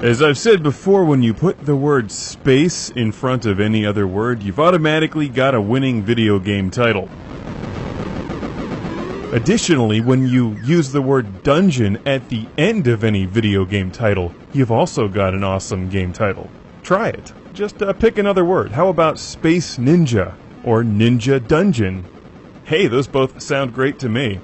As I've said before, when you put the word space in front of any other word, you've automatically got a winning video game title. Additionally, when you use the word dungeon at the end of any video game title, you've also got an awesome game title. Try it. Just pick another word. How about Space Ninja or Ninja Dungeon? Hey, those both sound great to me.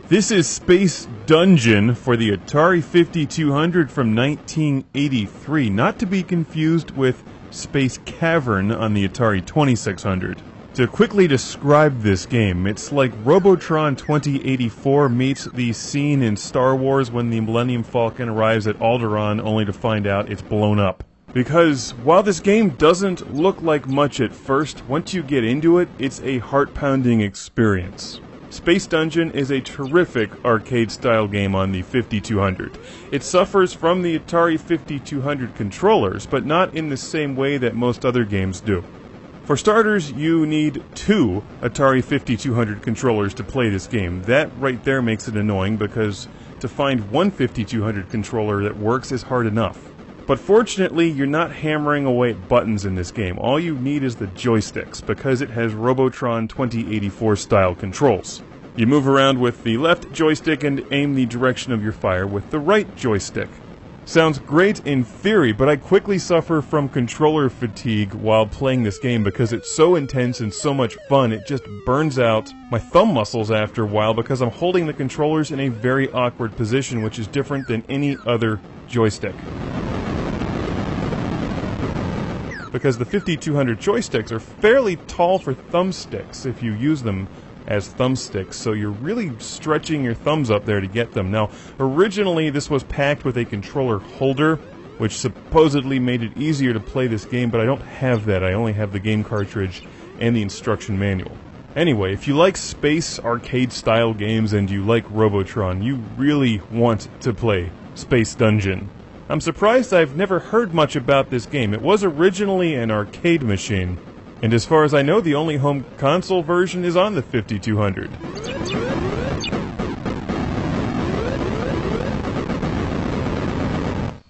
This is Space Dungeon for the Atari 5200 from 1983, not to be confused with Space Cavern on the Atari 2600. To quickly describe this game, it's like Robotron 2084 meets the scene in Star Wars when the Millennium Falcon arrives at Alderaan only to find out it's blown up. Because while this game doesn't look like much at first, once you get into it, it's a heart-pounding experience. Space Dungeon is a terrific arcade-style game on the 5200. It suffers from the Atari 5200 controllers, but not in the same way that most other games do. For starters, you need 2 Atari 5200 controllers to play this game. That right there makes it annoying, because to find one 5200 controller that works is hard enough. But fortunately, you're not hammering away at buttons in this game. All you need is the joysticks, because it has Robotron 2084 style controls. You move around with the left joystick and aim the direction of your fire with the right joystick. Sounds great in theory, but I quickly suffer from controller fatigue while playing this game because it's so intense and so much fun, it just burns out my thumb muscles after a while because I'm holding the controllers in a very awkward position, which is different than any other joystick. Because the 5200 joysticks are fairly tall for thumbsticks if you use them as thumbsticks, so you're really stretching your thumbs up there to get them. Now, originally this was packed with a controller holder, which supposedly made it easier to play this game, but I don't have that. I only have the game cartridge and the instruction manual. Anyway, if you like space arcade-style games and you like Robotron, you really want to play Space Dungeon. I'm surprised I've never heard much about this game. It was originally an arcade machine, and as far as I know, the only home console version is on the 5200.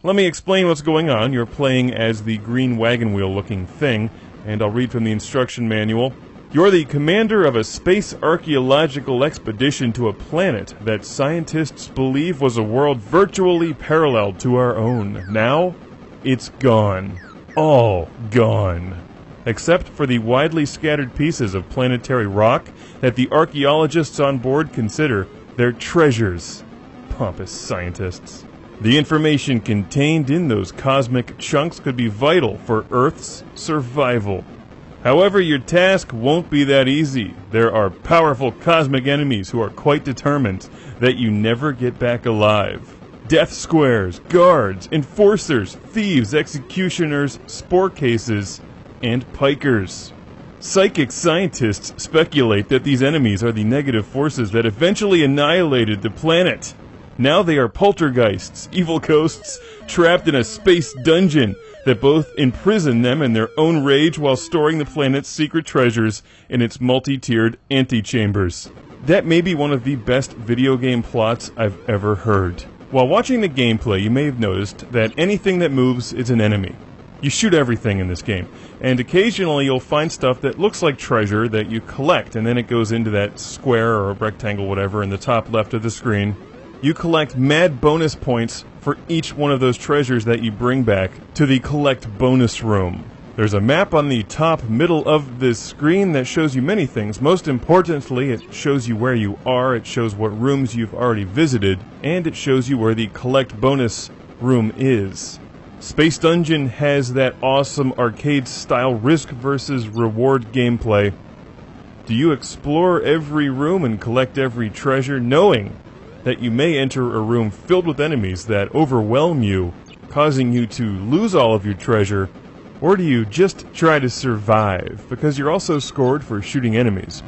Let me explain what's going on. You're playing as the green wagon wheel looking thing, and I'll read from the instruction manual. You're the commander of a space archaeological expedition to a planet that scientists believe was a world virtually parallel to our own. Now, it's gone. All gone. Except for the widely scattered pieces of planetary rock that the archaeologists on board consider their treasures. Pompous scientists. The information contained in those cosmic chunks could be vital for Earth's survival. However, your task won't be that easy. There are powerful cosmic enemies who are quite determined that you never get back alive. Death squares, guards, enforcers, thieves, executioners, spore cases, and pikers. Psychic scientists speculate that these enemies are the negative forces that eventually annihilated the planet. Now they are poltergeists, evil ghosts, trapped in a space dungeon that both imprison them in their own rage while storing the planet's secret treasures in its multi-tiered antechambers. That may be one of the best video game plots I've ever heard. While watching the gameplay, you may have noticed that anything that moves is an enemy. You shoot everything in this game, and occasionally you'll find stuff that looks like treasure that you collect, and then it goes into that square or rectangle, whatever, in the top left of the screen. You collect mad bonus points for each one of those treasures that you bring back to the collect bonus room. There's a map on the top middle of this screen that shows you many things. Most importantly, it shows you where you are, it shows what rooms you've already visited, and it shows you where the collect bonus room is. Space Dungeon has that awesome arcade-style risk versus reward gameplay. Do you explore every room and collect every treasure, knowing that you may enter a room filled with enemies that overwhelm you, causing you to lose all of your treasure, or do you just try to survive, because you're also scored for shooting enemies?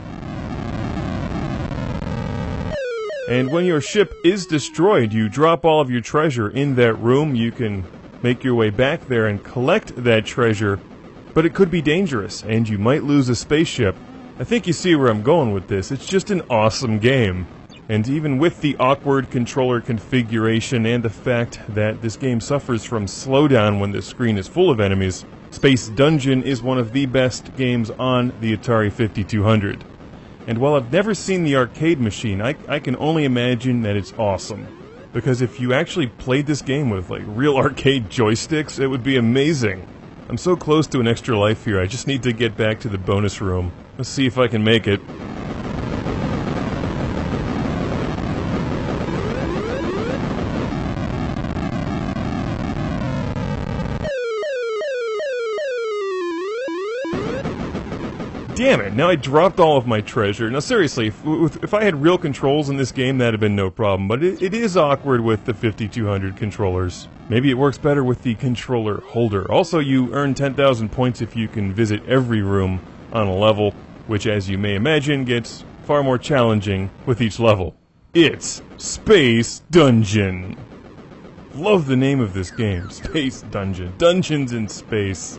And when your ship is destroyed, you drop all of your treasure in that room. You can make your way back there and collect that treasure, but it could be dangerous, and you might lose a spaceship. I think you see where I'm going with this. It's just an awesome game. And even with the awkward controller configuration and the fact that this game suffers from slowdown when the screen is full of enemies, Space Dungeon is one of the best games on the Atari 5200. And while I've never seen the arcade machine, I can only imagine that it's awesome. Because if you actually played this game with like real arcade joysticks, it would be amazing. I'm so close to an extra life here, I just need to get back to the bonus room. Let's see if I can make it. Damn it, now I dropped all of my treasure. Now seriously, if I had real controls in this game, that'd have been no problem, but it is awkward with the 5200 controllers. Maybe it works better with the controller holder. Also, you earn 10,000 points if you can visit every room on a level, which, as you may imagine, gets far more challenging with each level. It's Space Dungeon! Love the name of this game, Space Dungeon. Dungeons in space.